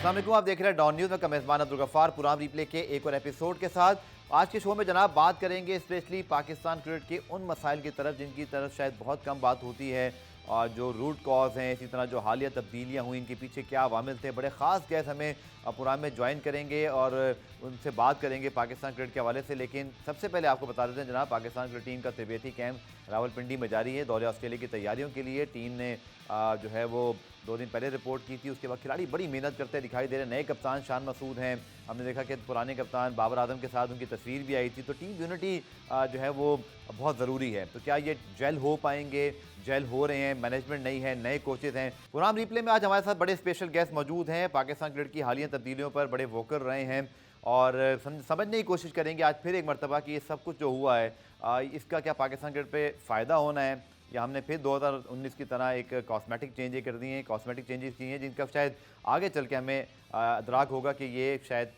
अस्सलाम वालेकुम, आप देख रहे हैं डॉन न्यूज़ में का मेज़बान अब्दुल गफ्फार पुराम रिप्ले के एक और एपिसोड के साथ। आज के शो में जनाब बात करेंगे स्पेशली पाकिस्तान क्रिकेट के उन मसाइल की तरफ जिनकी तरफ शायद बहुत कम बात होती है, और जो रूट कॉज हैं, इसी तरह जो हालिया तब्दीलियाँ हुई इनके पीछे क्या अवामिल थे। बड़े ख़ास गेस्ट हमें पुराम में ज्वाइन करेंगे और उनसे बात करेंगे पाकिस्तान क्रिकेट के हवाले से। लेकिन सबसे पहले आपको बता देते हैं जनाब, पाकिस्तान क्रिकेट टीम का तिब्बती कैंप रावलपिंडी में जारी है दौरे ऑस्ट्रेलिया की तैयारियों के लिए। टीम ने जो है वो 2 दिन पहले रिपोर्ट की थी। उसके बाद खिलाड़ी बड़ी मेहनत करते दिखाई दे रहे हैं। नए कप्तान शान मसूद हैं, हमने देखा कि पुराने कप्तान बाबर आजम के साथ उनकी तस्वीर भी आई थी। तो टीम यूनिटी जो है वो बहुत ज़रूरी है। तो क्या ये जेल हो पाएंगे? जेल हो रहे हैं, मैनेजमेंट नहीं है, नए कोचेज़ हैं। पुराम रिप्ले में आज हमारे साथ बड़े स्पेशल गेस्ट मौजूद हैं। पाकिस्तान क्रिकेट की हालिया तब्दीलियों पर बड़े वोकल रहे हैं और समझने की कोशिश करेंगे आज फिर एक मरतबा कि ये सब कुछ जो हुआ है इसका क्या पाकिस्तान क्रिकेट पे फ़ायदा होना है, या हमने फिर 2019 की तरह एक कॉस्मेटिक चेंजेस कर दिए हैं, कॉस्मेटिक चेंजेस किए हैं जिनका शायद आगे चल के हमें अदराक होगा कि ये शायद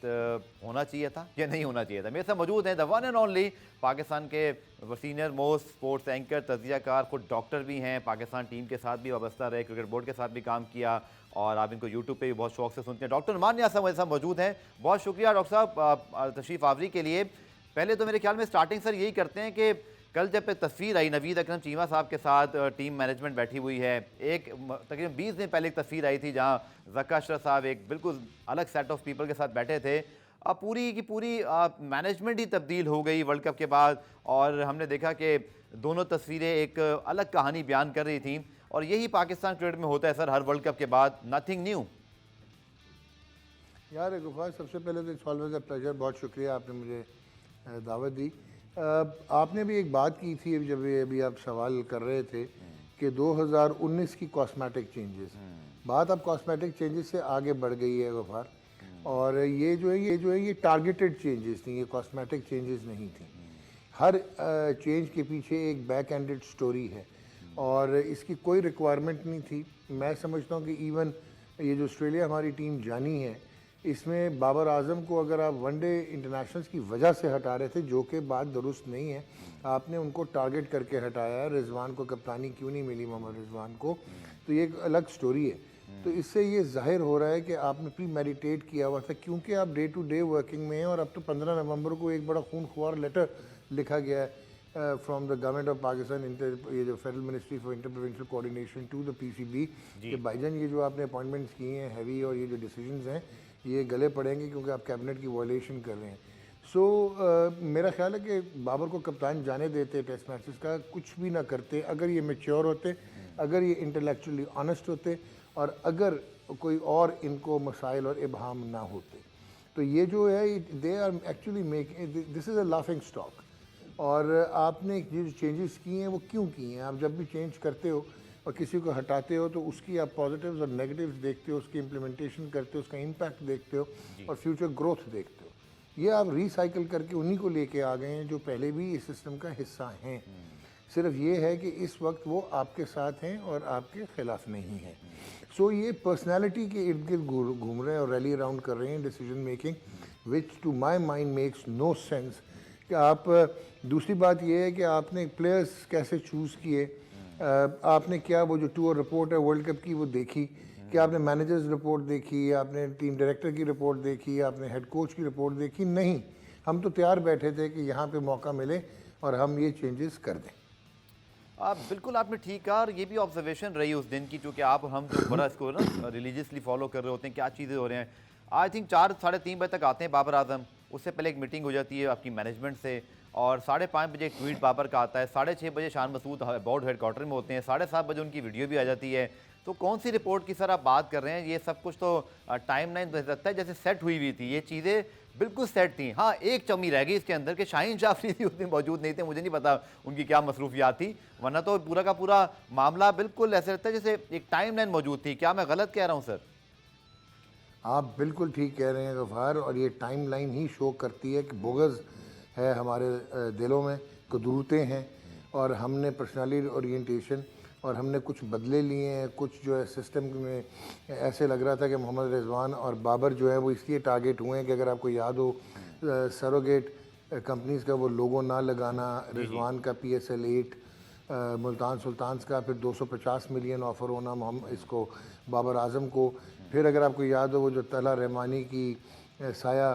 होना चाहिए था या नहीं होना चाहिए था। मेरे साथ मौजूद हैं the one and only Pakistan के सीनियर मोस्ट स्पोर्ट्स एंकर, तज्जियाकार, खुद डॉक्टर भी हैं, पाकिस्तान टीम के साथ भी वाबस्ता रहे, क्रिकेट बोर्ड के साथ भी काम किया और आप इनको यूट्यूब पे भी बहुत शौक से सुनते हैं। डॉक्टर नुमान नियाज़ साहब मेरे साथ मौजूद हैं। बहुत शुक्रिया डॉक्टर साहब तशरीफ़ आवरी के लिए। पहले तो मेरे ख्याल में स्टार्टिंग सर यही करते हैं कि कल जब पे तस्वीर आई नवीद अकरम चीमा साहब के साथ, टीम मैनेजमेंट बैठी हुई है, एक तकरीबन 20 दिन पहले एक तस्वीर आई थी जहां ज़क्का अशरफ साहब एक बिल्कुल अलग सेट ऑफ पीपल के साथ बैठे थे। अब पूरी की पूरी मैनेजमेंट ही तब्दील हो गई वर्ल्ड कप के बाद, और हमने देखा कि दोनों तस्वीरें एक अलग कहानी बयान कर रही थी। और यही पाकिस्तान क्रिकेट में होता है सर, हर वर्ल्ड कप के बाद नथिंग न्यू। यार गुफार, सबसे पहले तो इट्स ऑलवेज अ प्लेजर, बहुत शुक्रिया आपने मुझे दावत दी। आपने भी एक बात की थी जब ये अभी आप सवाल कर रहे थे कि 2019 की कॉस्मेटिक चेंजेस, बात अब कॉस्मेटिक चेंजेस से आगे बढ़ गई है गुफार। और ये जो है ये टारगेटेड चेंजेस थी, ये कॉस्मेटिक चेंजेस नहीं थी। हर चेंज के पीछे एक बैक एंडेड स्टोरी है और इसकी कोई रिक्वायरमेंट नहीं थी। मैं समझता हूँ कि इवन ये जो ऑस्ट्रेलिया हमारी टीम जानी है, इसमें बाबर आजम को अगर आप वनडे इंटरनेशनल्स की वजह से हटा रहे थे, जो कि बात दुरुस्त नहीं है, आपने उनको टारगेट करके हटाया है। रिजवान को कप्तानी क्यों नहीं मिली, मोहम्मद रिजवान को, तो ये एक अलग स्टोरी है। तो इससे ये जाहिर हो रहा है कि आपने प्री मेडिटेट किया हुआ था, क्योंकि आप डे टू डे वर्किंग में हैं। और अब तो 15 नवंबर को एक बड़ा खूनख्वार लेटर लिखा गया है from the government of Pakistan, ये जो federal ministry for inter provincial coordination to the PCB, कि भाईजान ये जो आपने अपॉइंटमेंट्स किए हैं हैवी, और ये जो डिसीजंस हैं ये गले पड़ेंगे क्योंकि आप कैबिनेट की वायलेशन कर रहे हैं। मेरा ख्याल है कि बाबर को कप्तान जाने देते, टेस्ट मैचेस का कुछ भी ना करते, अगर ये मैच्योर होते, अगर ये इंटेलेक्चुअली ऑनेस्ट होते, और अगर कोई और इनको मसाइल और इबहाम ना होते। तो ये जो है they are actually making this is a laughing stock. और आपने ये जो चेंजेस किए हैं वो क्यों किए हैं? आप जब भी चेंज करते हो और किसी को हटाते हो तो उसकी आप पॉजिटिव्स और नेगेटिव्स देखते हो, उसकी इम्प्लीमेंटेशन करते हो, उसका इम्पैक्ट देखते हो और फ्यूचर ग्रोथ देखते हो। ये आप रिसाइकिल करके उन्हीं को लेके आ गए हैं जो पहले भी इस सिस्टम का हिस्सा हैं। सिर्फ ये है कि इस वक्त वो आपके साथ हैं और आपके खिलाफ नहीं हैं। ये पर्सनैलिटी के इर्द गिर्द घूम रहे हैं और रैली अराउंड कर रहे हैं decision making, which to my mind makes no sense. कि आप दूसरी बात ये है कि आपने प्लेयर्स कैसे चूज़ किए, आपने क्या वो जो टूर रिपोर्ट है वर्ल्ड कप की वो देखी, कि आपने मैनेजर्स रिपोर्ट देखी, आपने टीम डायरेक्टर की रिपोर्ट देखी, आपने हेड कोच की रिपोर्ट देखी? नहीं, हम तो तैयार बैठे थे कि यहाँ पे मौका मिले और हम ये चेंजेस कर दें। बिल्कुल आपने ठीक कहा, और ये भी ऑब्जर्वेशन रही उस दिन की, चूँकि आप हम जो बड़ा इसको ना रिलीजियसली फॉलो कर रहे होते हैं क्या चीज़ें हो रहे हैं। आई थिंक 4 साढ़े 3 बजे तक आते हैं बाबर आजम, उससे पहले एक मीटिंग हो जाती है आपकी मैनेजमेंट से, और 5:30 बजे एक ट्वीट बाबर का आता है, 6:30 बजे शान मसूद बोर्ड हेडक्वार्टर में होते हैं, 7:30 बजे उनकी वीडियो भी आ जाती है। तो कौन सी रिपोर्ट की सर आप बात कर रहे हैं? ये सब कुछ तो टाइम लाइन लगता है जैसे सेट हुई थी, ये चीज़ें बिल्कुल सेट थी। हाँ, एक कमी रह गई इसके अंदर कि शाहीन जाफरी उस दिन मौजूद नहीं थे, मुझे नहीं पता उनकी क्या मसरूफियात थी, वरना तो पूरा का पूरा मामला बिल्कुल ऐसे लगता है जैसे एक टाइम लाइन मौजूद थी। क्या मैं गलत कह रहा हूँ सर? आप बिल्कुल ठीक कह रहे हैं गफ़ार, और ये टाइम लाइन ही शो करती है कि बोगस है हमारे दिलों में, कदूरतें हैं, और हमने पर्सनली ओरिएंटेशन और हमने कुछ बदले लिए हैं। कुछ जो है सिस्टम में ऐसे लग रहा था कि मोहम्मद रिजवान और बाबर जो है वो इसलिए टारगेट हुए हैं कि अगर आपको याद हो सरोगेट कंपनीज़ का वो लोगो ना लगाना, रिजवान का PSL 8 मुल्तान सुल्तान्स का, फिर 250 मिलियन ऑफ़र होना हम इसको बाबर आज़म को, फिर अगर आपको याद हो वो जो तला रहमानी की साया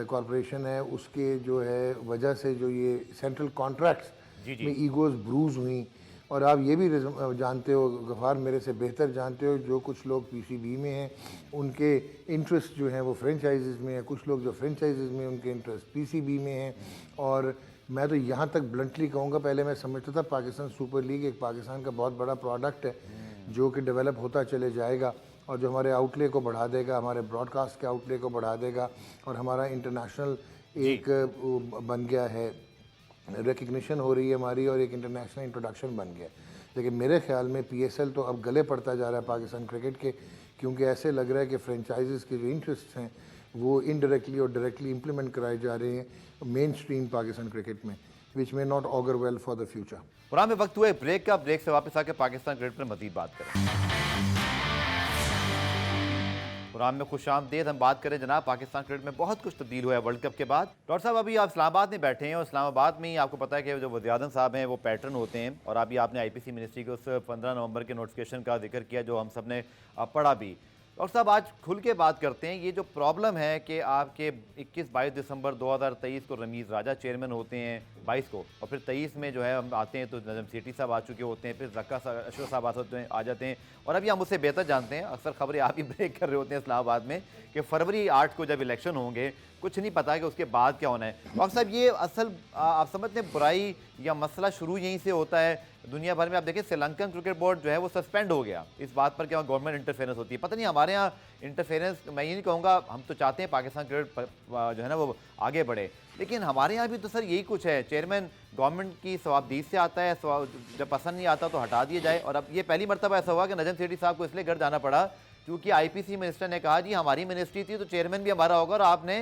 कॉरपोरेशन है उसके जो है वजह से जो ये सेंट्रल कॉन्ट्रैक्ट्स में ईगोज़ ब्रूज हुई। और आप ये भी जानते हो, गफ़ार मेरे से बेहतर जानते हो, जो कुछ लोग पीसीबी में हैं उनके इंटरेस्ट जो हैं वो फ्रेंचाइज़ में हैं, कुछ लोग जो फ्रेंचाइज़ में उनके इंटरेस्ट पीसीबी में हैं। और मैं तो यहाँ तक ब्लंटली कहूँगा, पहले मैं समझता था पाकिस्तान सुपर लीग एक पाकिस्तान का बहुत बड़ा प्रोडक्ट है जो कि डेवलप होता चले जाएगा और जो हमारे आउटले को बढ़ा देगा, हमारे ब्रॉडकास्ट के आउटले को बढ़ा देगा और हमारा इंटरनेशनल एक बन गया है, रिकग्निशन हो रही है हमारी और एक इंटरनेशनल इंट्रोडक्शन बन गया। लेकिन मेरे ख्याल में पीएसएल तो अब गले पड़ता जा रहा है पाकिस्तान क्रिकेट के, क्योंकि ऐसे लग रहा है कि फ्रेंचाइजेस के जो इंटरेस्ट हैं वो इनडायरेक्टली और डायरेक्टली इम्प्लीमेंट कराए जा रहे हैं मेन स्ट्रीम पाकिस्तान क्रिकेट में, which may not augur well for the future. पुराने में वक्त हुआ है ब्रेक का, ब्रेक से वापस आके पाकिस्तान क्रिकेट पर मजीद बात करें। प्रोग्राम में खुशामदीद। हम बात करें जनाब, पाकिस्तान क्रिकेट में बहुत कुछ तब्दील हुआ है वर्ल्ड कप के बाद। डॉक्टर साहब अभी आप इस्लामाबाद में बैठे हैं और इस्लामाबाद में ही आपको पता है कि जो वज़ीर-ए-आज़म साहब हैं वो पैटर्न होते हैं और अभी आपने आईपीसी मिनिस्ट्री के उस 15 नवंबर के नोटिफिकेशन का जिक्र किया जो हम सब ने पढ़ा भी। डॉक्टर साहब आज खुल के बात करते हैं, ये जो प्रॉब्लम है कि आपके 21-22 दिसंबर 2023 को रमीज़ राजा चेयरमैन होते हैं 22 को, और फिर 23 में जो है हम आते हैं तो नजम सेठी साहब आ चुके होते हैं, फिर ज़क्का अशरफ साहब आ जाते हैं और अभी हम उससे बेहतर जानते हैं, अक्सर खबरें आप ही ब्रेक कर रहे होते हैं इस्लामाबाद में कि फरवरी 8 को जब इलेक्शन होंगे कुछ नहीं पता कि उसके बाद क्या होना है। डॉक्टर साहब ये असल आप समझते हैं बुराई या मसला शुरू यहीं से होता है? दुनिया भर में आप देखें श्रीलंकन क्रिकेट बोर्ड जो है वो सस्पेंड हो गया इस बात पर कि वहाँ गवर्नमेंट इंटरफेरेंस होती है। पता नहीं हमारे यहाँ इंटरफेरेंस, मैं ये नहीं कहूँगा, हम तो चाहते हैं पाकिस्तान क्रिकेट जो है ना वो आगे बढ़े, लेकिन हमारे यहाँ भी तो सर यही कुछ है, चेयरमैन गवर्नमेंट की सवाबदीद से आता है, जब पसंद नहीं आता तो हटा दिया जाए। और अब ये पहली मरतबा ऐसा हुआ कि नजम सेठी साहब को इसलिए घर जाना पड़ा क्योंकि आईपीसी मिनिस्टर ने कहा जी हमारी मिनिस्ट्री थी तो चेयरमैन भी हमारा होगा, और आपने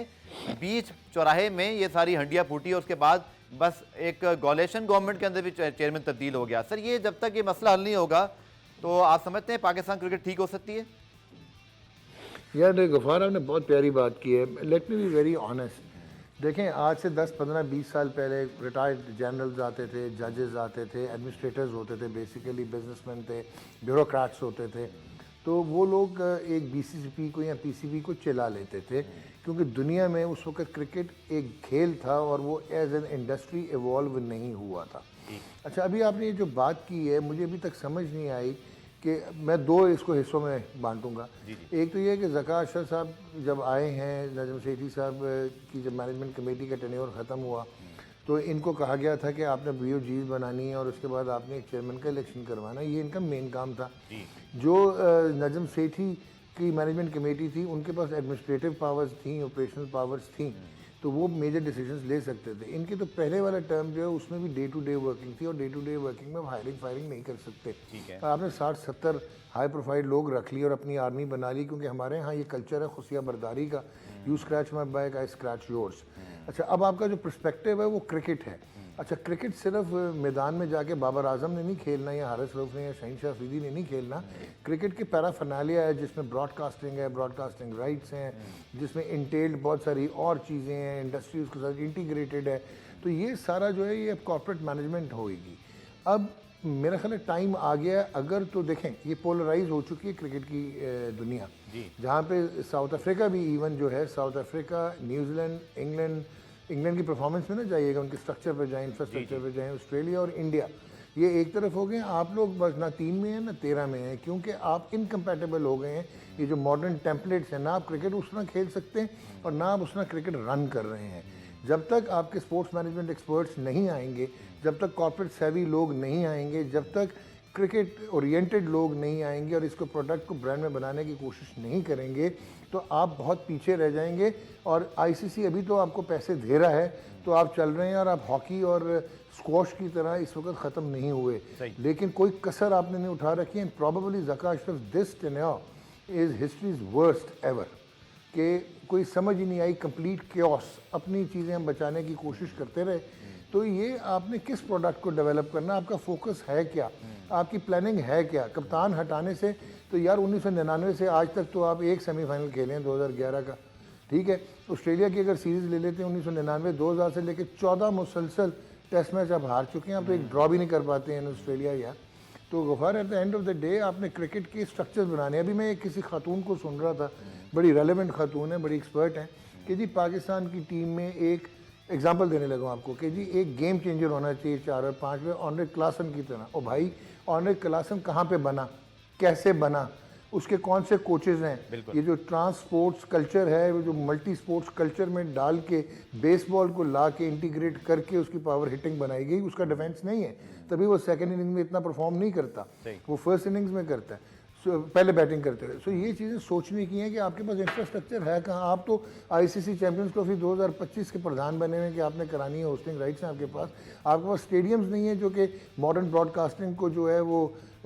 बीच चौराहे में ये सारी हंडियाँ फूटी और उसके बाद बस एक कोलिशन गवर्नमेंट के अंदर भी चेयरमैन तब्दील हो गया। सर ये जब तक ये मसला हल नहीं होगा तो आप समझते हैं पाकिस्तान क्रिकेट ठीक हो सकती है? यार गफ़ार आपने बहुत प्यारी बात की है। Let me be very honest, देखें आज से 10, 15, 20 साल पहले रिटायर्ड जनरल्स आते थे, जजेस आते थे, एडमिनिस्ट्रेटर्स होते थे, बेसिकली बिजनेसमैन थे, ब्यूरोक्रेट्स होते थे, तो वो लोग एक बीसीसीपी को या पीसीबी को चिल्ला लेते थे क्योंकि दुनिया में उस वक्त क्रिकेट एक खेल था और वो एज एन इंडस्ट्री इवॉल्व नहीं हुआ था। अच्छा, अभी आपने ये जो बात की है मुझे अभी तक समझ नहीं आई कि मैं दो इसको हिस्सों में बांटूंगा। एक तो ये कि ज़क्का अशरफ साहब जब आए हैं, नजम सेठी साहब की जब मैनेजमेंट कमेटी का टेन्योर ख़त्म हुआ तो इनको कहा गया था कि आपने बीओजीज बनानी है और उसके बाद आपने एक चेयरमैन का इलेक्शन करवाना, ये इनका मेन काम था। जो नजम सेठी की मैनेजमेंट कमेटी थी उनके पास एडमिनिस्ट्रेटिव पावर्स थी, ऑपरेशनल पावर्स थी, तो वो मेजर डिसीजंस ले सकते थे। इनके तो पहले वाला टर्म जो है उसमें भी डे टू डे वर्किंग थी और डे टू डे वर्किंग में हायरिंग फायरिंग नहीं कर सकते। आपने 60-70 हाई प्रोफाइल लोग रख लिए और अपनी आर्मी बना ली, क्योंकि हमारे यहाँ ये कल्चर है खुशिया बर्दारी का, you scratch my back I scratch yours. अच्छा, अब आपका जो पर्सपेक्टिव है वो क्रिकेट है। अच्छा, क्रिकेट सिर्फ मैदान में जाके बाबर आजम ने नहीं खेलना या हारिस रऊफ ने या शाहीन शाह अफरीदी ने नहीं खेलना। क्रिकेट के पैराफर्नालिया है जिसमें ब्रॉडकास्टिंग है, ब्रॉडकास्टिंग राइट्स हैं, जिसमें इंटेल्ड बहुत सारी और चीज़ें हैं, इंडस्ट्री उसके साथ इंटीग्रेटेड है। तो ये सारा जो है ये अब कॉर्पोरेट मैनेजमेंट होएगी। अब मेरा ख्याल है टाइम आ गया। अगर तो देखें ये पोलराइज हो चुकी है क्रिकेट की दुनिया, जहाँ पे साउथ अफ्रीका भी इवन जो है, साउथ अफ्रीका, न्यूजीलैंड, इंग्लैंड की परफॉर्मेंस में ना जाइएगा, उनके स्ट्रक्चर पे जाएं, इंफ्रास्ट्रक्चर पे जाएं, ऑस्ट्रेलिया और इंडिया ये एक तरफ हो गए। आप लोग बस ना 3 में हैं ना 13 में हैं, क्योंकि आप इनकम्पैटिबल हो गए हैं। ये जो मॉडर्न टेम्पलेट्स हैं ना, आप क्रिकेट उस तरह खेल सकते हैं और ना आप उस तरह क्रिकेट रन कर रहे हैं। जब तक आपके स्पोर्ट्स मैनेजमेंट एक्सपर्ट्स नहीं आएंगे, जब तक कॉर्पोरेट सेवी लोग नहीं आएंगे, जब तक क्रिकेट ओरिएंटेड लोग नहीं आएंगे और इसको प्रोडक्ट को ब्रांड में बनाने की कोशिश नहीं करेंगे, तो आप बहुत पीछे रह जाएंगे। और आईसीसी अभी तो आपको पैसे दे रहा है तो आप चल रहे हैं, और आप हॉकी और स्क्वॉश की तरह इस वक्त ख़त्म नहीं हुए, लेकिन कोई कसर आपने नहीं उठा रखी है। Probably Zaka Ashraf this tenure is history's worst ever, कि कोई समझ ही नहीं आई, कंप्लीट क्योस, अपनी चीज़ें हम बचाने की कोशिश करते रहे। तो ये आपने किस प्रोडक्ट को डेवलप करना, आपका फोकस है क्या, आपकी प्लानिंग है क्या? कप्तान हटाने से तो यार 1999 से आज तक तो आप एक सेमीफाइनल खेले हैं 2011 का, ठीक है। ऑस्ट्रेलिया की अगर सीरीज़ ले लेते हैं 1999, 2000 से लेकर 14 मुसलसल टेस्ट मैच आप हार चुके हैं, आप तो एक ड्रॉ भी नहीं कर पाते हैं ऑस्ट्रेलिया या। तो Ghaffar at the end of the day आपने क्रिकेट के स्ट्रक्चर्स बनाने। अभी मैं किसी खातून को सुन रहा था, बड़ी रेलेवेंट खातून है, बड़ी एक्सपर्ट हैं, कि जी पाकिस्तान की टीम में एक एग्जांपल देने लगा आपको कि जी एक गेम चेंजर होना चाहिए 4 और 5 में, ऑनरे क्लासन की तरह। और भाई ऑनरे क्लासन कहाँ पे बना, कैसे बना, उसके कौन से कोचेज़ हैं, ये जो ट्रांस स्पोर्ट्स कल्चर है, वो जो मल्टी स्पोर्ट्स कल्चर में डाल के बेसबॉल को ला के इंटीग्रेट करके उसकी पावर हिटिंग बनाई गई, उसका डिफेंस नहीं है, तभी वो सेकंड इनिंग में इतना परफॉर्म नहीं करता, वो फर्स्ट इनिंग्स में करता है। पहले बैटिंग करते रहे। सो ये चीज़ें सोचने की हैं कि आपके पास इंफ्रास्ट्रक्चर है कहाँ। आप तो आईसीसी चैंपियंस ट्रॉफी 2025 के प्रधान बने हुए हैं कि आपने करानी है, होस्टिंग राइट्स हैं आपके पास स्टेडियम्स नहीं है जो कि मॉडर्न ब्रॉडकास्टिंग को जो है वो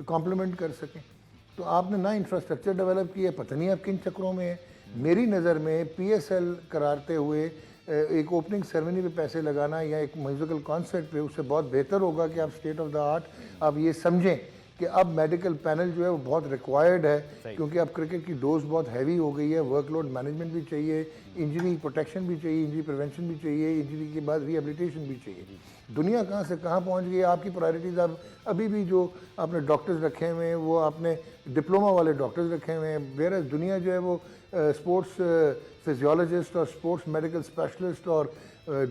कॉम्प्लीमेंट कर सकें। तो आपने ना इंफ्रास्ट्रक्चर डेवलप किया, पता नहीं आप किन चक्रों में है। मेरी नज़र में PSL कराते हुए एक ओपनिंग सेरेमनी पे पैसे लगाना या एक म्यूजिकल कॉन्सर्ट पे, उससे बहुत बेहतर होगा कि आप स्टेट ऑफ द आर्ट आप ये समझें कि अब मेडिकल पैनल जो है वो बहुत रिक्वायर्ड है, क्योंकि अब क्रिकेट की डोज बहुत हैवी हो गई है, वर्कलोड मैनेजमेंट भी चाहिए, इंजरी प्रोटेक्शन भी चाहिए, इंजरी प्रिवेंशन भी चाहिए, इंजरी के बाद रिहेबिलिटेशन भी चाहिए। दुनिया कहाँ से कहाँ पहुँच गई है। आपकी प्रायोरिटीज़ अब अभी भी जो आपने डॉक्टर्स रखे हुए हैं वो आपने डिप्लोमा वाले डॉक्टर्स रखे हुए हैं, वेयर दुनिया जो है वो स्पोर्ट्स फिजियोलॉजिस्ट और स्पोर्ट्स मेडिकल स्पेशलिस्ट और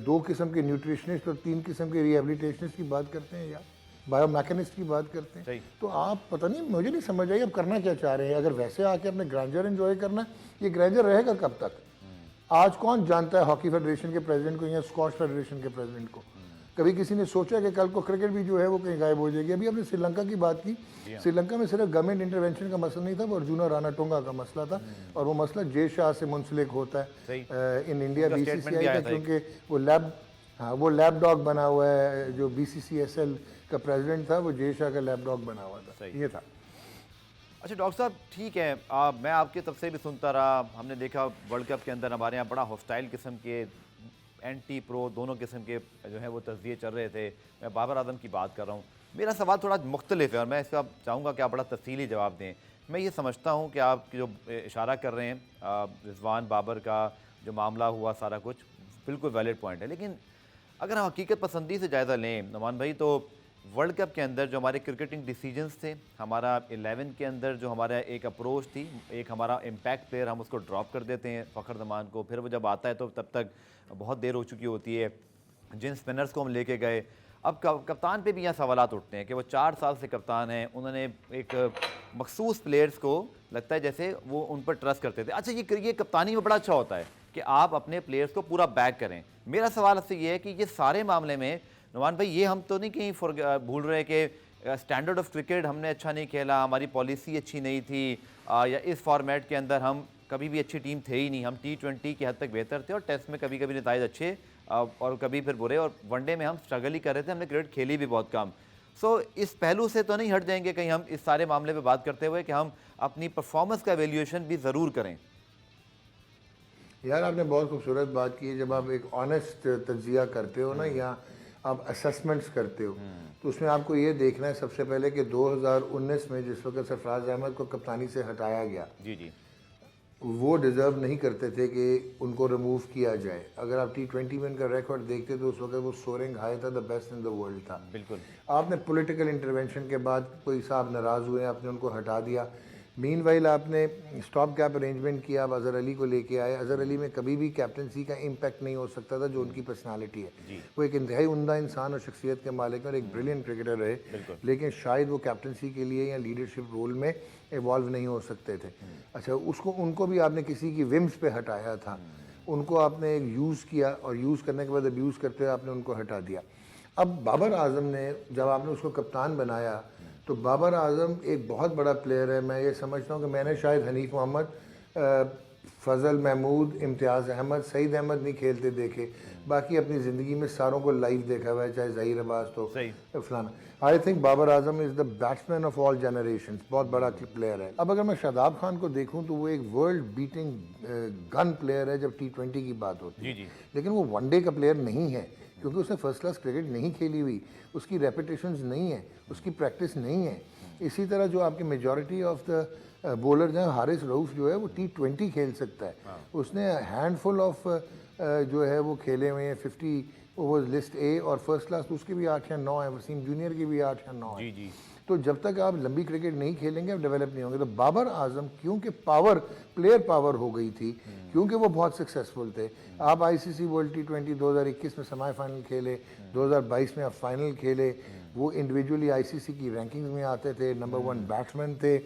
2 किस्म के न्यूट्रिशनिस्ट और 3 किस्म के रिहेबिलिटेशनिस्ट की बात करते हैं या बायोमैकेनिस्ट की बात करते हैं। तो आप पता नहीं, मुझे नहीं समझ आई अब करना क्या चाह रहे हैं। अगर वैसे आके अपने ग्रैंडर एंजॉय करना है, ये ग्रैंडर रहेगा कब तक? आज कौन जानता है हॉकी फेडरेशन के प्रेसिडेंट को या स्क्वॉश फेडरेशन के प्रेसिडेंट को? कभी किसी ने सोचा कि कल को क्रिकेट भी जो है वो कहीं गायब हो जाएगी? अभी आपने श्रीलंका की बात की, श्रीलंका में सिर्फ गवर्नमेंट इंटरवेंशन का मसला नहीं था, वो अर्जुना राणा टोंगा का मसला था, और वो मसला जय शाह से मुंसलिक होता है इन इंडिया BCCI का, क्योंकि वो लैब डॉग बना हुआ है। जो BCCSL का प्रेसिडेंट था वो जय शाह का लैब डॉग बना हुआ था, ये था। अच्छा डॉक्टर साहब, ठीक है, मैं आपके तब से भी सुनता रहा, हमने देखा वर्ल्ड कप के अंदर हमारे यहाँ बड़ा हॉस्टाइल किस्म के एंटी प्रो दोनों किस्म के जो है वो तज़किये चल रहे थे। मैं बाबर आजम की बात कर रहा हूँ। मेरा सवाल थोड़ा मुख्तलिफ है और मैं इसका चाहूँगा कि आप बड़ा तफसीली जवाब दें। मैं ये समझता हूँ कि आप जो इशारा कर रहे हैं रिजवान बाबर का जो मामला हुआ, सारा कुछ बिल्कुल वैलिड पॉइंट है, लेकिन अगर हम हकीकत पसंदी से जायज़ा लें नुमान भाई, तो वर्ल्ड कप के अंदर जो हमारे क्रिकेटिंग डिसीजंस थे, हमारा 11 के अंदर जो हमारा एक अप्रोच थी, एक हमारा इम्पैक्ट प्लेयर हम उसको ड्रॉप कर देते हैं फ़खर जमान को, फिर वो जब आता है तो तब तक बहुत देर हो चुकी होती है। जिन स्पिनर्स को हम लेके गए, अब कप्तान पे भी यहाँ सवालात उठते हैं कि वो 4 साल से कप्तान हैं, उन्होंने एक मखसूस प्लेयर्स को लगता है जैसे वो उन पर ट्रस्ट करते थे। अच्छा, ये कप्तानी में बड़ा अच्छा होता है कि आप अपने प्लेयर्स को पूरा बैक करें। मेरा सवाल आपसे ये है कि ये सारे मामले में नुमान भाई, ये हम तो नहीं कहीं भूल रहे कि स्टैंडर्ड ऑफ क्रिकेट हमने अच्छा नहीं खेला, हमारी पॉलिसी अच्छी नहीं थी, या इस फॉर्मेट के अंदर हम कभी भी अच्छी टीम थे ही नहीं। हम T20 की हद तक बेहतर थे और टेस्ट में कभी कभी नताइज अच्छे और कभी फिर बुरे, और वनडे में हम स्ट्रगल ही कर रहे थे, हमने क्रिकेट खेली भी बहुत कम। सो इस पहलू से तो नहीं हट जाएंगे कहीं हम इस सारे मामले पे बात करते हुए कि हम अपनी परफॉर्मेंस का एवेल्यूएशन भी ज़रूर करें। यार आपने बहुत खूबसूरत बात की है। जब आप एक ऑनेस्ट तज्जिया करते हो ना, या आप असेसमेंट्स करते हो, तो उसमें आपको ये देखना है सबसे पहले कि 2019 में जिस वक्त सरफराज अहमद को कप्तानी से हटाया गया, जी वो डिज़र्व नहीं करते थे कि उनको रिमूव किया जाए। अगर आप T20 में उनका रिकॉर्ड देखते तो उस वक्त वो सोरिंग हाई था, the best in the world था। बिल्कुल। आपने पॉलिटिकल इंटरवेंशन के बाद कोई साहब नाराज़ हुए, आपने उनको हटा दिया। मीनवाइल आपने स्टॉप गैप अरेंजमेंट किया, आप अज़हर अली को लेके आए। अज़हर अली में कभी भी कैप्टनसी का इम्पैक्ट नहीं हो सकता था जो उनकी पर्सनालिटी है। वो एक इंतहाई उम्दा इंसान और शख्सियत के मालिक हैं और एक ब्रिलियंट क्रिकेटर रहे, लेकिन शायद वो कैप्टनसी के लिए या लीडरशिप रोल में इवॉल्व नहीं हो सकते थे। अच्छा, उनको भी आपने किसी की विम्स पे हटाया था, उनको आपने यूज़ किया और यूज़ करने के बाद अब्यूज़ करते हुए आपने उनको हटा दिया। अब बाबर आजम ने जब आपने उसको कप्तान बनाया, तो बाबर आजम एक बहुत बड़ा प्लेयर है। मैं ये समझता हूँ कि मैंने शायद हनीफ मोहम्मद, फजल महमूद, इम्तियाज़ अहमद, सईद अहमद नहीं खेलते देखे, बाकी अपनी ज़िंदगी में सारों को लाइव देखा हुआ है, चाहे ज़हीर अब्बास तो फलाना। I think Babar Azam is the batsman of all generation, बहुत बड़ा प्लेयर है। अब अगर मैं शादाब खान को देखूँ तो वो एक वर्ल्ड बीटिंग गन प्लेयर है जब T20 की बात होती है, लेकिन वो वनडे का प्लेयर नहीं है, क्योंकि उसने फर्स्ट क्लास क्रिकेट नहीं खेली हुई, उसकी रेपिटेशंस नहीं है, उसकी प्रैक्टिस नहीं है। इसी तरह जो आपके मेजॉरिटी ऑफ द बॉलर हैं, हारिस रऊफ जो है वो T20 खेल सकता है, उसने हैंडफुल ऑफ जो है वो खेले हुए हैं, 50 वो वो लिस्ट ए, और फर्स्ट क्लास तो उसके भी 8 या 9 हैं, वसीम जूनियर की भी 8 या 9 जी हैं। जी तो जब तक आप लंबी क्रिकेट नहीं खेलेंगे आप डेवलप नहीं होंगे। तो बाबर आजम क्योंकि प्लेयर पावर हो गई थी, क्योंकि वो बहुत सक्सेसफुल थे। आप आईसीसी वर्ल्ड T20 2021 में सेमीफाइनल खेले, 2022 में आप फाइनल खेले, वो इंडिविजुअली आईसीसी की रैंकिंग्स में आते थे, नंबर 1 बैट्समैन थे।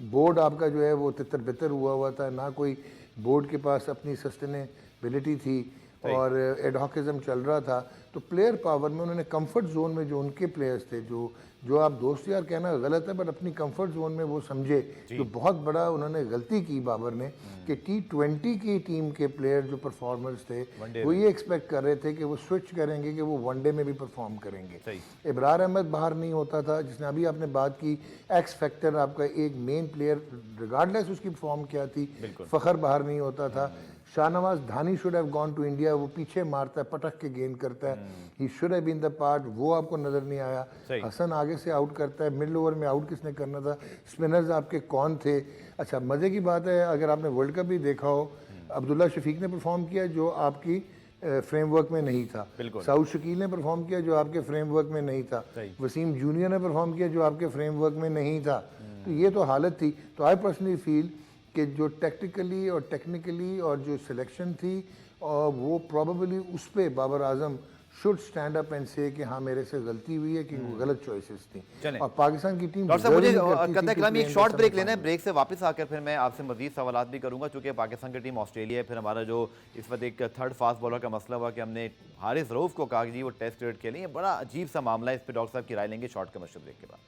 बोर्ड आपका जो है वो तितर बितर हुआ था, ना कोई बोर्ड के पास अपनी सस्टेनेबिलिटी थी और एडहॉकिज्म चल रहा था। तो प्लेयर पावर में उन्होंने कंफर्ट जोन में जो उनके प्लेयर्स थे, जो आप दोस्त यार कहना गलत है, बट अपनी कंफर्ट जोन में वो समझे, जो बहुत बड़ा उन्होंने गलती की बाबर ने कि T20 की टीम के प्लेयर जो परफॉर्मर्स थे वो ये एक्सपेक्ट कर रहे थे कि वो स्विच करेंगे, कि वो वनडे में भी परफॉर्म करेंगे। इब्रार अहमद बाहर नहीं होता था, जिसने अभी आपने बात की, एक्स फैक्टर आपका एक मेन प्लेयर रिगार्डलेस उसकी फॉर्म क्या थी, फ़खर बाहर नहीं होता था। Shahnawaz Dahani should have gone to India, वो पीछे मारता है, पटक के गेंद करता है, he should have been the part, वो आपको नजर नहीं आया। हसन आगे से आउट करता है, मिडिल ओवर में आउट किसने करना था, स्पिनर्स आपके कौन थे। अच्छा, मजे की बात है, अगर आपने वर्ल्ड कप भी देखा हो, अब्दुल्ला शफीक ने परफॉर्म किया जो आपकी फ्रेमवर्क में नहीं था, साउथ शकील ने परफॉर्म किया जो आपके फ्रेमवर्क में नहीं था, वसीम जूनियर ने परफॉर्म किया जो आपके फ्रेमवर्क में नहीं था। तो ये तो हालत थी। तो आई पर्सनली फील कि जो टैक्टिकली और टेक्निकली और जो सिलेक्शन थी, और वो प्रॉबेबली उस पर Babar Azam should stand up and से कि हाँ मेरे से गलती हुई है, कि वो गलत चॉइसेस थी। और पाकिस्तान की टीम डॉक्टर साहब मुझे कहते हैं एक शॉर्ट ब्रेक लेना है, ब्रेक से वापस आकर फिर मैं आपसे मजीद सवालात भी करूंगा, चूंकि पाकिस्तान की टीम ऑस्ट्रेलिया है। फिर हमारा जो इस वक्त एक थर्ड फास्ट बॉलर का मसला हुआ कि हमने हारिस रऊफ को कहा जी वो टेस्ट क्रिकेट खेलें, बड़ा अजीब सा मामला है। इस पर डॉक्टर साहब की राय लेंगे शॉर्ट कमर्शियल ब्रेक के बाद।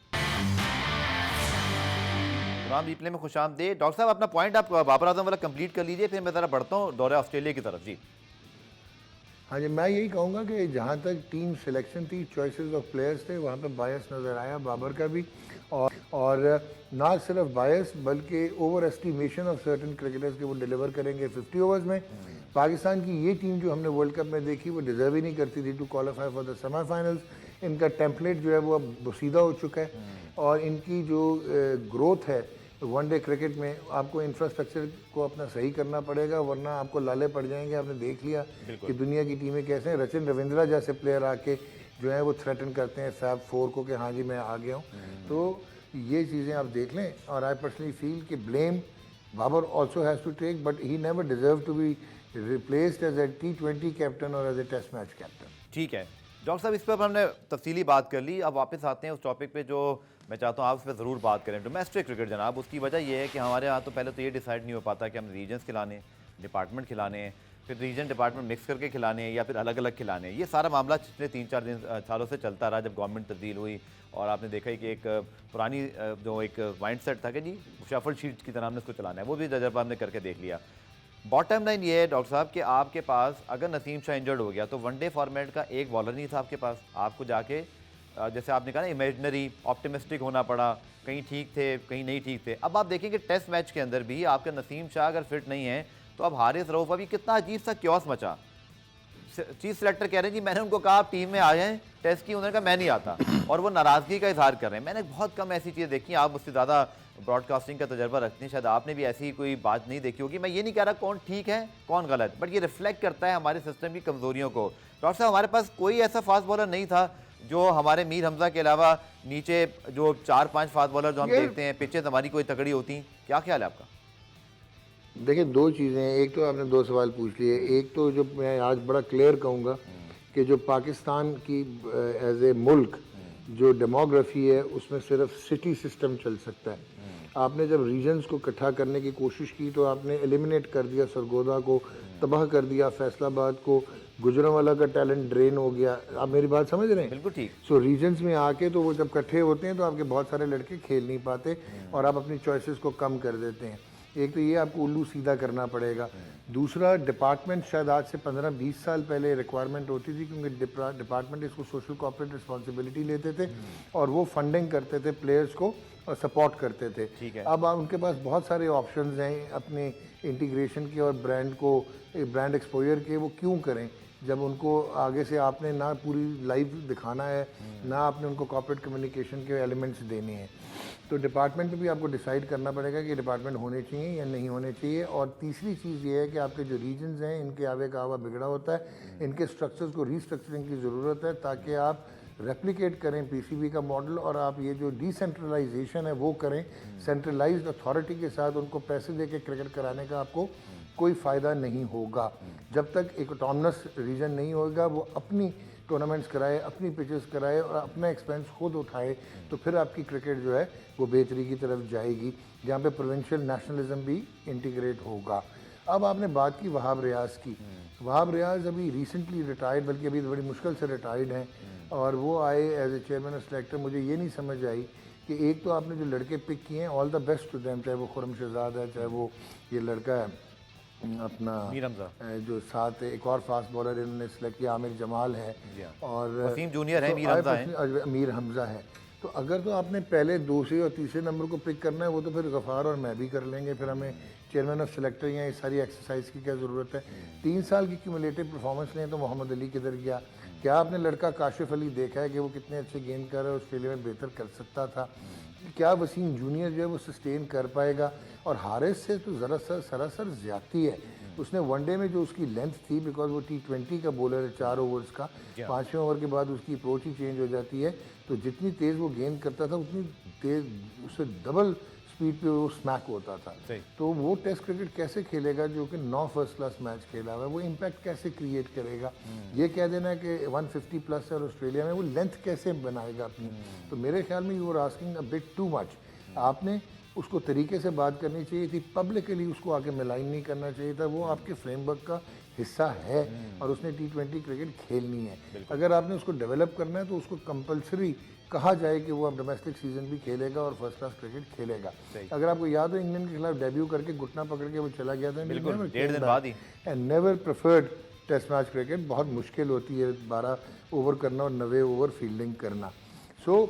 प्रोग्राम रिप्ले में खुशामदीद। डॉक्टर साहब अपना पॉइंट आप बाबर आजम वाला कंप्लीट कर लीजिए, फिर मैं ज़रा बढ़ता हूँ दौरे ऑस्ट्रेलिया की तरफ। जी हाँ जी, मैं यही कहूँगा कि जहाँ तक टीम सिलेक्शन थी, चॉइसेस ऑफ प्लेयर्स थे, वहाँ पे बायस नज़र आया बाबर का भी, और ना सिर्फ बायस बल्कि over estimation of certain cricketers के वो डिलीवर करेंगे 50 ओवर्स में। पाकिस्तान की ये टीम जो हमने वर्ल्ड कप में देखी वो डिज़र्व ही नहीं करती थी to qualify for the semifinals. इनका टेम्पलेट जो है वो अब बसीदा हो चुका है, और इनकी जो ग्रोथ है वनडे क्रिकेट में, आपको इंफ्रास्ट्रक्चर को अपना सही करना पड़ेगा, वरना आपको लाले पड़ जाएंगे। आपने देख लिया कि दुनिया की टीमें कैसे हैं। रचिन रविंद्रा जैसे प्लेयर आके जो है वो थ्रेटन करते हैं फैब 4 को कि हाँ जी मैं आ गया हूँ। तो ये चीज़ें आप देख लें, और आई पर्सनली फील कि blame Babar also has to take, but he never deserve to be replaced as a T20 captain और as a test match captain. ठीक है डॉक्टर साहब, इस पर हमने तफसीली बात कर ली। अब वापस आते हैं उस टॉपिक पे जो मैं चाहता हूँ आप इस पर ज़रूर बात करें, डोमेस्टिक क्रिकेट जनाब। उसकी वजह यह है कि हमारे यहाँ तो पहले तो ये डिसाइड नहीं हो पाता कि हम रीजन्स खिलाने, डिपार्टमेंट खिलाने, फिर रीजन डिपार्टमेंट मिक्स करके खिलाने या फिर अलग अलग खिलाने। ये सारा मामला पिछले 3-4 सालों से चलता रहा, जब गवर्नमेंट तब्दील हुई। और आपने देखा ही कि एक पुरानी जो एक माइंड सेट था कि जी शफल शीट की तरह हमने उसको चलाना है, वो भी तजर्बा हमने करके देख लिया। बॉटम लाइन ये है डॉक्टर साहब कि आपके पास अगर नसीम शाह इंजर्ड हो गया तो वनडे फॉर्मेट का एक बॉलर नहीं था आपके पास। आपको जाके जैसे आपने कहा ना इमेजनरी ऑप्टिमिस्टिक होना पड़ा, कहीं ठीक थे कहीं नहीं ठीक थे। अब आप देखेंगे टेस्ट मैच के अंदर भी आपका नसीम शाह अगर फिट नहीं है तो अब हारिस रऊफ, अभी कितना अजीब सा क्योस मचा। चीफ सेलेक्टर कह रहे हैं जी मैंने उनको कहा आप टीम में आ जाएं टेस्ट की, उन्होंने कहा मैं नहीं आता, और वो नाराज़गी का इजहार कर रहे हैं। मैंने बहुत कम ऐसी चीज़ें देखी, आप मुझसे ज़्यादा ब्रॉडकास्टिंग का तजर्बा रखते हैं, शायद आपने भी ऐसी कोई बात नहीं देखी होगी। मैं ये नहीं कह रहा कौन ठीक है कौन गलत, बट ये रिफ्लेक्ट करता है हमारे सिस्टम की कमज़ोरियों को। डॉक्टर साहब हमारे पास कोई ऐसा फास्ट बॉलर नहीं था जो हमारे मीर हमजा के अलावा नीचे जो 4-5 फास्ट बॉलर जो हम देखते हैं पिचेस हमारी कोई तगड़ी होती। क्या ख्याल है आपका? देखिए दो चीज़ें हैं, एक तो आपने दो सवाल पूछ लिए। एक तो जो मैं आज बड़ा क्लियर कहूँगा कि जो पाकिस्तान की एज ए मुल्क जो डेमोग्राफी है उसमें सिर्फ सिटी सिस्टम चल सकता है। आपने जब रीजन्स को इकट्ठा करने की कोशिश की तो आपने एलिमिनेट कर दिया, सरगोदा को तबाह कर दिया, फैसलाबाद को, गुजरांवाला का टैलेंट ड्रेन हो गया। आप मेरी बात समझ रहे हैं? बिल्कुल ठीक। सो रीजन्स में आके तो वो जब इकट्ठे होते हैं तो आपके बहुत सारे लड़के खेल नहीं पाते और आप अपनी चॉइसेस को कम कर देते हैं। एक तो ये आपको उल्लू सीधा करना पड़ेगा। दूसरा, डिपार्टमेंट शायद आज से 15-20 साल पहले रिक्वायरमेंट होती थी, क्योंकि डिपार्टमेंट इसको सोशल कॉर्पोरेट रिस्पॉन्सिबिलिटी लेते थे और वो फंडिंग करते थे प्लेयर्स को और सपोर्ट करते थे। अब उनके पास बहुत सारे ऑप्शंस हैं अपने इंटीग्रेशन के और ब्रांड एक्सपोजर के। वो क्यों करें जब उनको आगे से आपने ना पूरी लाइव दिखाना है, ना आपने उनको कॉर्पोरेट कम्युनिकेशन के एलिमेंट्स देने हैं, तो डिपार्टमेंट में भी आपको डिसाइड करना पड़ेगा कि डिपार्टमेंट होने चाहिए या नहीं होने चाहिए। और तीसरी चीज़ ये है कि आपके जो रीजन्स हैं इनके आवे का आवा बिगड़ा होता है, इनके स्ट्रक्चर्स को रीस्ट्रक्चरिंग की ज़रूरत है ताकि आप रेप्लिकेट करें पीसीबी का मॉडल और आप ये जो डिसेंट्रलाइजेशन है वो करें। सेंट्रलाइज्ड अथॉरिटी के साथ उनको पैसे दे के क्रिकेट कराने का आपको कोई फ़ायदा नहीं होगा। जब तक एक ऑटोनमस रीजन नहीं होगा, वो अपनी टूर्नामेंट्स कराए, अपनी पिचेस कराए और अपना एक्सपेंस खुद उठाए, तो फिर आपकी क्रिकेट जो है वो बेहतरी की तरफ जाएगी, जहाँ पे प्रोविंशियल नेशनलिज्म भी इंटीग्रेट होगा। अब आपने बात की वहाब रियाज की। वहाब रियाज अभी रिसेंटली रिटायर्ड, बल्कि अभी बड़ी मुश्किल से रिटायर्ड हैं, और वो आए as a chairman of selector. मुझे ये नहीं समझ आई कि एक तो आपने जो लड़के पिक किए हैं, all the best to them, चाहे वो खुरम शहजाद है, चाहे वो ये लड़का है अपना मीर हमजा, जो साथ एक और फास्ट बॉलर इन्होंने सेलेक्ट किया, आमिर जमाल है, और वसीम जूनियर है, तो मीर हमजा है, मीर हमजा है। तो अगर तो आपने पहले दूसरे और तीसरे नंबर को पिक करना है, वो तो फिर गफ़ार और मैं भी कर लेंगे, फिर हमें चेयरमैन ऑफ सेलेक्टर या ये सारी एक्सरसाइज की क्या ज़रूरत है। 3 साल की क्यूमुलेटिव परफॉर्मेंस लें तो मोहम्मद अली किधर गया? क्या आपने लड़का काशिफ अली देखा है कि वो कितने अच्छे गेंद कर रहा है, ऑस्ट्रेलिया में बेहतर कर सकता था? क्या वसीम जूनियर जो है वो सस्टेन कर पाएगा? और हारिस से तो ज़रा सरासर ज़्यादती है। उसने वनडे में जो उसकी लेंथ थी, बिकॉज वो T20 का बॉलर है, 4 ओवर्स का, 5वें ओवर के बाद उसकी अप्रोच ही चेंज हो जाती है, तो जितनी तेज़ वो गेंद करता था उतनी तेज़ उससे डबल स्पीड पे वो स्मैक होता था। तो वो टेस्ट क्रिकेट कैसे खेलेगा जो कि 9 फर्स्ट क्लास मैच खेला हुआ है? वो इम्पैक्ट कैसे क्रिएट करेगा? ये कह देना है कि 150 प्लस है और ऑस्ट्रेलिया में, वो लेंथ कैसे बनाएगा अपनी? तो मेरे ख्याल में you are asking a bit too much. आपने उसको तरीके से बात करनी चाहिए थी, पब्लिकली उसको आके मिलाइन नहीं करना चाहिए था। वो आपके फ्रेमवर्क का हिस्सा है और उसने T20 क्रिकेट खेलनी है। अगर आपने उसको डेवलप करना है तो उसको कंपलसरी कहा जाए कि वो अब डोमेस्टिक सीजन भी खेलेगा और फर्स्ट क्लास क्रिकेट खेलेगा। अगर आपको याद हो, इंग्लैंड के खिलाफ डेब्यू करके घुटना पकड़ के वो चला गया था, and never preferred test match cricket. बहुत मुश्किल होती है 12 ओवर करना और 90 ओवर फील्डिंग करना। सो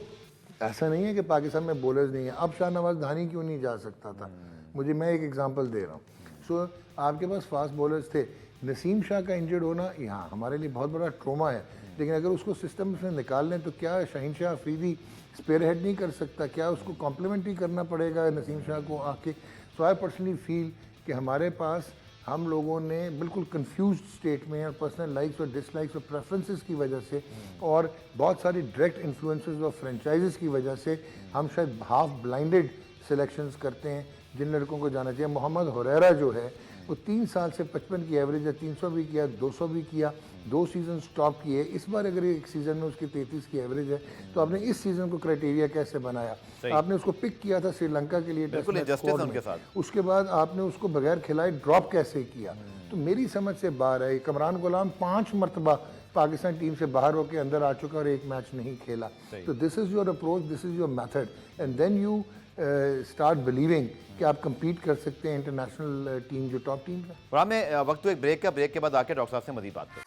ऐसा नहीं है कि पाकिस्तान में बॉलर्स नहीं है। अब शाहनवाज धानी क्यों नहीं जा सकता था? मैं एक एग्जांपल दे रहा हूँ। सो आपके पास फास्ट बॉलर्स थे। नसीम शाह का इंजर्ड होना यहाँ हमारे लिए बहुत बड़ा ट्रोमा है, लेकिन अगर उसको सिस्टम से निकाल लें तो क्या शाहीन शाह अफरीदी स्पेयर हेड नहीं कर सकता? क्या उसको कॉम्प्लीमेंट ही करना पड़ेगा नसीम शाह को आके? सो आई पर्सनली फील कि हमारे पास हम लोगों ने बिल्कुल कंफ्यूज स्टेट में और पर्सनल लाइक्स और डिसलाइक्स और प्रेफरेंसेस की वजह से और बहुत सारी डायरेक्ट इन्फ्लुएंसेस और फ्रेंचाइजेस की वजह से हम शायद हाफ ब्लाइंडेड सिलेक्शंस करते हैं जिन लड़कों को जाना चाहिए। मोहम्मद हुरैरा जो है वो 3 साल से 55 की एवरेज है, 300 भी किया, 200 भी किया, 2 सीज़न स्टॉप किए। इस बार अगर एक सीज़न में उसकी 33 की एवरेज है तो आपने इस सीज़न को क्राइटेरिया कैसे बनाया? आपने उसको पिक किया था श्रीलंका के लिए टेस्ट मैच स्क्वाड में, उसके बाद आपने उसको बगैर खिलाए ड्रॉप कैसे किया? तो मेरी समझ से बाहर है। कमरान गुलाम 5 मरतबा पाकिस्तान टीम से बाहर होकर अंदर आ चुका और एक मैच नहीं खेला। तो this is your approach, this is your method, and then you start believing कि आप compete कर सकते हैं इंटरनेशनल टीम जो टॉप टीम है। और हमें वक्त तो एक ब्रेक का, ब्रेक के बाद आके डॉक्टर साहब से मज़ीद बात करें।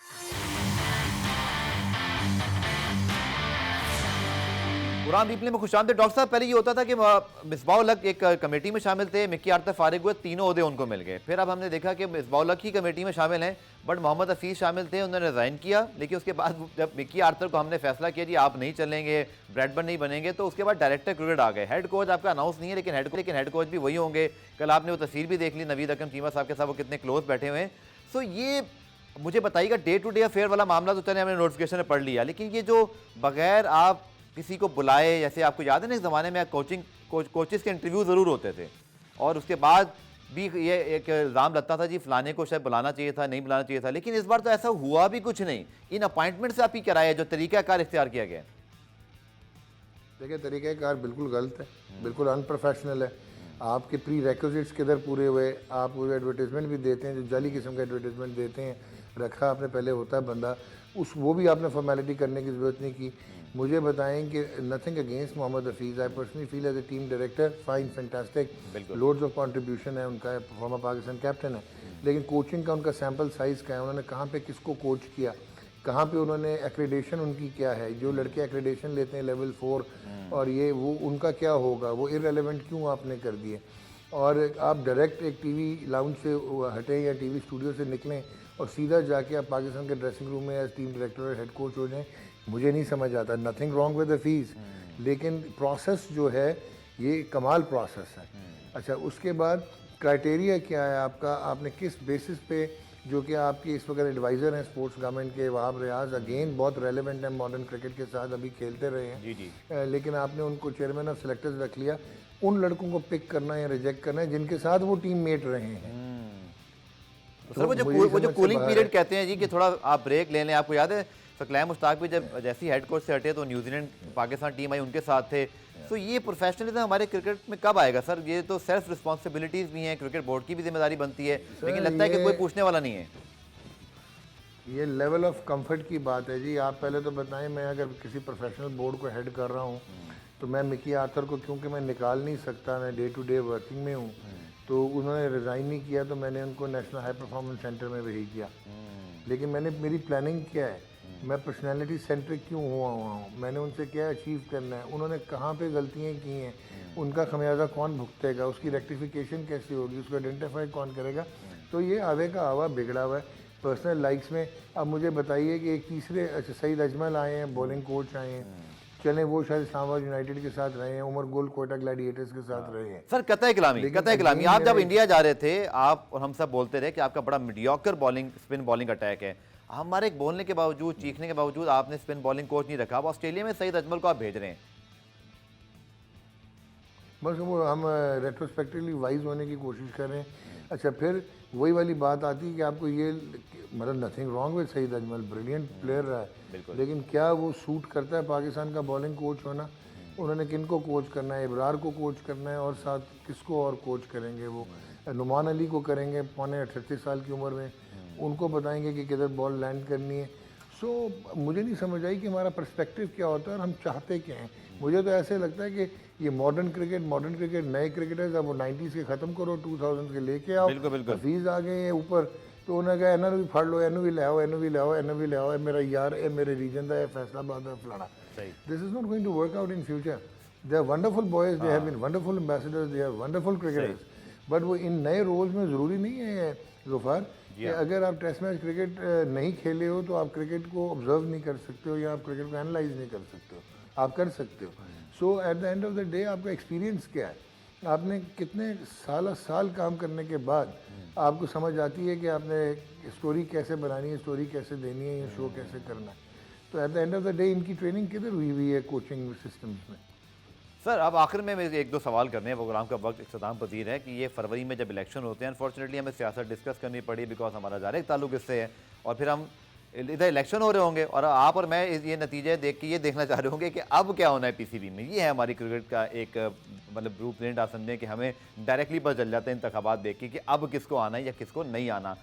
कुरान रिप्ले में खुशामदीद। डॉक्टर साहब, पहले ये होता था कि मिसबाह-उल हक एक कमेटी में शामिल थे, मिक्की आर्तर फारिग हुए, तीनों ओहदे उनको मिल गए। फिर अब हमने देखा कि मिसबाह-उल हक ही कमेटी में शामिल हैं, बट मोहम्मद हफीज़ शामिल थे, उन्होंने रिज़ाइन किया। लेकिन उसके बाद जब मिक्की आर्तर को हमने फैसला किया जी आप नहीं चलेंगे, ब्रैडबर्न नहीं बनेंगे, तो उसके बाद डायरेक्टर क्रिकेट आ गए। हेड कोच आपका अनाउंस नहीं है, लेकिन हेड कोच भी वही होंगे। कल आपने वो तस्वीर भी देख ली नवीद अकरम चीमा साहब के साथ, वो कितने क्लोज बैठे हुए हैं। सो ये मुझे बताइएगा, डे टू डे अफेयर वाला मामला तो चले हमने नोटिफिकेशन में पढ़ लिया, लेकिन ये जो बगैर आप किसी को बुलाए, जैसे आपको याद है ना इस ज़माने में कोचेस के इंटरव्यू ज़रूर होते थे और उसके बाद भी ये एक इल्ज़ाम लगता था जी फलाने को शायद बुलाना चाहिए था, नहीं बुलाना चाहिए था, लेकिन इस बार तो ऐसा हुआ भी कुछ नहीं। इन अपॉइंटमेंट से आपकी क्या राय है, जो तरीक़ाकार इख्तियार किया गया? देखिए, तरीक़ाकार बिल्कुल गलत है, बिल्कुल अनप्रोफेशनल है। आपके प्री रेक्विजिट्स किधर पूरे हुए? आप वो एडवर्टीजमेंट भी देते हैं, जो जाली किस्म का एडवर्टीजमेंट देते हैं, रखा आपने पहले होता है बंदा, वो भी आपने फॉर्मेलिटी करने की ज़रूरत नहीं की। मुझे बताएं कि nothing against Mohammad Hafeez, I personally feel as a team director fine, fantastic, loads of contribution है उनका, फॉर्मर पाकिस्तान कैप्टन है, लेकिन कोचिंग का उनका सैम्पल साइज़ क्या है? उन्होंने कहाँ पे किसको कोच किया, कहाँ पे उन्होंने एक्रेडिशन उनकी क्या है? जो लड़के एक्रेडिशन लेते हैं लेवल 4 और ये वो उनका क्या होगा? वो इररेलेवेंट क्यों आपने कर दिए? और आप डायरेक्ट एक टीवी लाउंज से हटें या टीवी स्टूडियो से निकलें और सीधा जाके आप पाकिस्तान के ड्रेसिंग रूम में एज टीम डायरेक्टर और हेड कोच हो जाएं, मुझे नहीं समझ आता। Nothing wrong with the fees, लेकिन प्रोसेस जो है ये कमाल प्रोसेस है। अच्छा, उसके बाद क्राइटेरिया क्या है आपका, आपने किस बेसिस पे, जो कि आपके इस वक्त एडवाइज़र हैं स्पोर्ट्स गवर्नमेंट के वहाब रियाज, अगेन बहुत रेलेवेंट है मॉडर्न क्रिकेट के साथ, अभी खेलते रहे हैं जी जी। लेकिन आपने उनको चेयरमैन ऑफ सेलेक्टर्स रख लिया। उन लड़कों को पिक करना या रिजेक्ट करना है जिनके साथ वो टीम मेट रहे हैं। तो सर वो जो कूलिंग पीरियड कहते हैं जी कि थोड़ा आप ब्रेक ले लें, आपको याद है सकलैम मुश्ताक भी जब जैसे ही हेड कोच से हटे तो न्यूजीलैंड पाकिस्तान टीम आई उनके साथ थे। तो ये प्रोफेशनलिज्म हमारे क्रिकेट में कब आएगा सर? ये तो सेल्फ रिस्पॉन्सिबिलिटीज भी हैं, क्रिकेट बोर्ड की भी जिम्मेदारी बनती है, लेकिन लगता है कि कोई पूछने वाला नहीं है। ये लेवल ऑफ कंफर्ट की बात है जी। आप पहले तो बताएं, मैं अगर किसी प्रोफेशनल बोर्ड को हेड कर रहा हूँ तो मैं मिकी आर्थर को, क्योंकि मैं निकाल नहीं सकता, मैं डे टू डे वर्किंग में हूँ, तो उन्होंने रिज़ाइन नहीं किया तो मैंने उनको नेशनल हाई परफॉर्मेंस सेंटर में भेज दिया। लेकिन मैंने, मेरी प्लानिंग क्या है, मैं पर्सनैलिटी सेंट्रिक क्यों हुआ हूँ, मैंने उनसे क्या अचीव करना है, उन्होंने कहाँ पे गलतियाँ की हैं, उनका खमियाजा कौन भुगतेगा, उसकी रेक्टिफिकेशन कैसे होगी, उसको आइडेंटिफाई कौन करेगा। तो ये आवे का आवा बिगड़ा हुआ है पर्सनल लाइक्स में। अब मुझे बताइए कि एक तीसरे, अच्छा सईद अजमल आए हैं, बॉलिंग कोच आए हैं, चलें वो शायद इस्लामाबाद यूनाइटेड के साथ रहे हैं, उमर गुल कोयटा ग्लैडिएटर्स के साथ रहे हैं। सर कतई कलामी आप जब इंडिया जा रहे थे, आप और हम सब बोलते रहे कि आपका बड़ा mediocre bowling spin bowling attack है, हमारे बोलने के बावजूद, चीखने के बावजूद आपने स्पिन बॉलिंग कोच नहीं रखा। अब ऑस्ट्रेलिया में सईद अजमल को आप भेज रहे हैं। बस वो हम रेट्रोस्पेक्टिवली वाइज होने की कोशिश कर रहे हैं। अच्छा, फिर वही वाली बात आती है कि आपको ये, मतलब nothing wrong with Saeed Ajmal, brilliant player रहा है, लेकिन क्या वो सूट करता है पाकिस्तान का बॉलिंग कोच होना? उन्होंने किन को कोच करना है? इब्रार को कोच करना है और साथ किसको और कोच करेंगे? वो नुमान अली को करेंगे, पौने 38 साल की उम्र में, उनको बताएंगे कि किधर बॉल लैंड करनी है। सो मुझे नहीं समझ आई कि हमारा पर्सपेक्टिव क्या होता है और हम चाहते क्या हैं। मुझे तो ऐसे लगता है कि ये मॉडर्न क्रिकेट नए क्रिकेटर्स, अब वो 90s के ख़त्म करो, 2000 के लेके आओ। हफीज़ आ गए हैं ऊपर, तो उन्होंने कहा एनू भी फड़ लो, एनू भी ले आओ, एनू भी ले आओ, एनू भी ले आओ, मेरा यार है, मेरे रीजन का है, फैसलाबाद है, फलाना। This is not going to work out in future. They are wonderful boys, they have been wonderful ambassadors, they are wonderful cricketers, but वो इन नए रोल्स में ज़रूरी नहीं है ज़ुफ़ार कि अगर आप टेस्ट मैच क्रिकेट नहीं खेले हो तो आप क्रिकेट को ऑब्जर्व नहीं कर सकते हो या आप क्रिकेट को एनालाइज नहीं कर सकते हो। आप कर सकते हो। So at the end of the day आपका एक्सपीरियंस क्या है, आपने कितने साल काम करने के बाद आपको समझ आती है कि आपने स्टोरी कैसे बनानी है, स्टोरी कैसे देनी है, या शो कैसे करना है। तो eight the end of the day इनकी ट्रेनिंग किधर हुई है कोचिंग सिस्टम्स में? सर अब आखिर में मेरे एक दो सवाल करने हैं, प्रोग्राम का वक्त इख्तिताम पजीर है कि ये फरवरी में जब इलेक्शन होते हैं, अनफॉर्चुनेटली हमें सियासत डिस्कस करनी पड़ी बिकॉज हमारा डायरेक्ट ताल्लुक इससे है, और फिर हम इधर इलेक्शन हो रहे होंगे और आप और मैं ये नतीजे देख के ये देखना चाह रहे होंगे कि अब क्या होना है पीसीबी में। ये है हमारी क्रिकेट का एक मतलब ब्लू प्रिंट आप समझें कि हमें डायरेक्टली पता चल जाता है इंतखाबात देख के कि अब किसको आना है या किसको नहीं आना।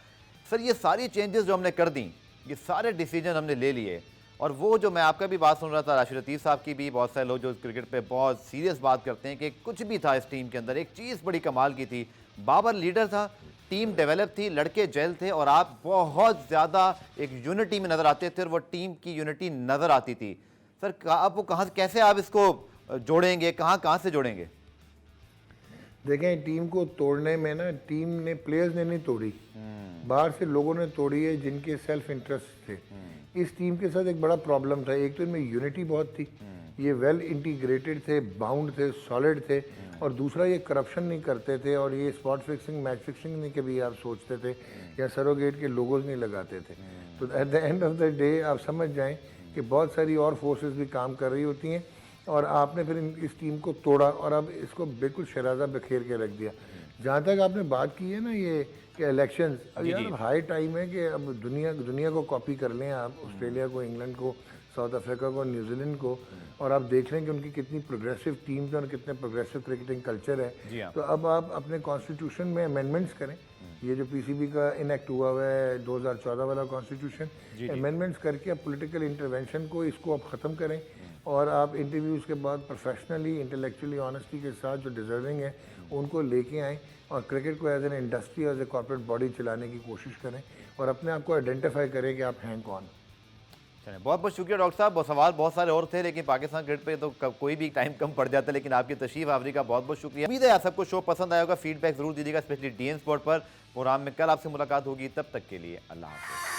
सर ये सारी चेंजेस जो हमने कर दी, ये सारे डिसीजन हमने ले लिए, और वो जो मैं आपका भी बात सुन रहा था, राशिद लतीफ़ साहब की भी, बहुत सारे लोग जो क्रिकेट पे बहुत सीरियस बात करते हैं कि कुछ भी था इस टीम के अंदर, एक चीज़ बड़ी कमाल की थी, बाबर लीडर था, टीम डेवलप थी, लड़के जेल थे और आप बहुत ज़्यादा एक यूनिटी में नज़र आते थे और वो टीम की यूनिटी नज़र आती थी। सर आप वो कहाँ, कैसे आप इसको जोड़ेंगे, कहाँ से जोड़ेंगे? देखें, टीम को तोड़ने में ना, टीम ने, प्लेयर्स ने नहीं तोड़ी, बाहर से लोगों ने तोड़ी है जिनके सेल्फ इंटरेस्ट थे। इस टीम के साथ एक बड़ा प्रॉब्लम था, एक तो इनमें यूनिटी बहुत थी, ये वेल इंटीग्रेटेड थे, बाउंड थे, सॉलिड थे, और दूसरा ये करप्शन नहीं करते थे और ये स्पॉट फिक्सिंग, मैच फिक्सिंग नहीं कभी आप सोचते थे, या सरोगेट के लोगोज नहीं लगाते थे। तो eight the end of the day आप समझ जाएं कि बहुत सारी और फोर्सेस भी काम कर रही होती हैं, और आपने फिर इस टीम को तोड़ा और अब इसको बिल्कुल शराजा बिखेर के रख दिया। जहाँ तक आपने बात की है ना ये कि इलेक्शंस, यार हाई टाइम है कि अब दुनिया को कॉपी कर लें आप, ऑस्ट्रेलिया को, इंग्लैंड को, साउथ अफ्रीका को, न्यूजीलैंड को, और आप देख लें कि उनकी कितनी प्रोग्रेसिव टीम्स हैं और कितने प्रोग्रेसिव क्रिकेटिंग कल्चर है। तो अब आप अपने कॉन्स्टिट्यूशन में अमेंडमेंट्स करें। ये जो पीसीबी का इनेक्ट हुआ है 2014 वाला कॉन्स्टिट्यूशन, अमेंडमेंट्स करके आप पॉलिटिकल इंटरवेंशन को, इसको आप ख़त्म करें, और आप इंटरव्यूज़ के बाद प्रोफेशनली, इंटेलेक्चुअली, ऑनेस्टी के साथ जो डिजर्विंग है उनको लेके आएँ और क्रिकेट को as an industry, as a corporate body चलाने की कोशिश करें, और अपने आप को आइडेंटिफाई करें कि आप हैं कौन। चलें, बहुत बहुत शुक्रिया डॉक्टर साहब। सवाल बहुत सारे और थे, लेकिन पाकिस्तान क्रिकेट पे तो कोई भी टाइम कम पड़ जाता है, लेकिन आपकी तशरीफ आवरी का बहुत बहुत शुक्रिया। उम्मीद है आप सबको शो पसंद आया होगा। फीडबैक जरूर दीजिएगा, स्पेशली DN स्पोर्ट पर। प्रोग्राम में कल आपसे मुलाकात होगी, तब तक के लिए अल्लाह हाफ़िज़।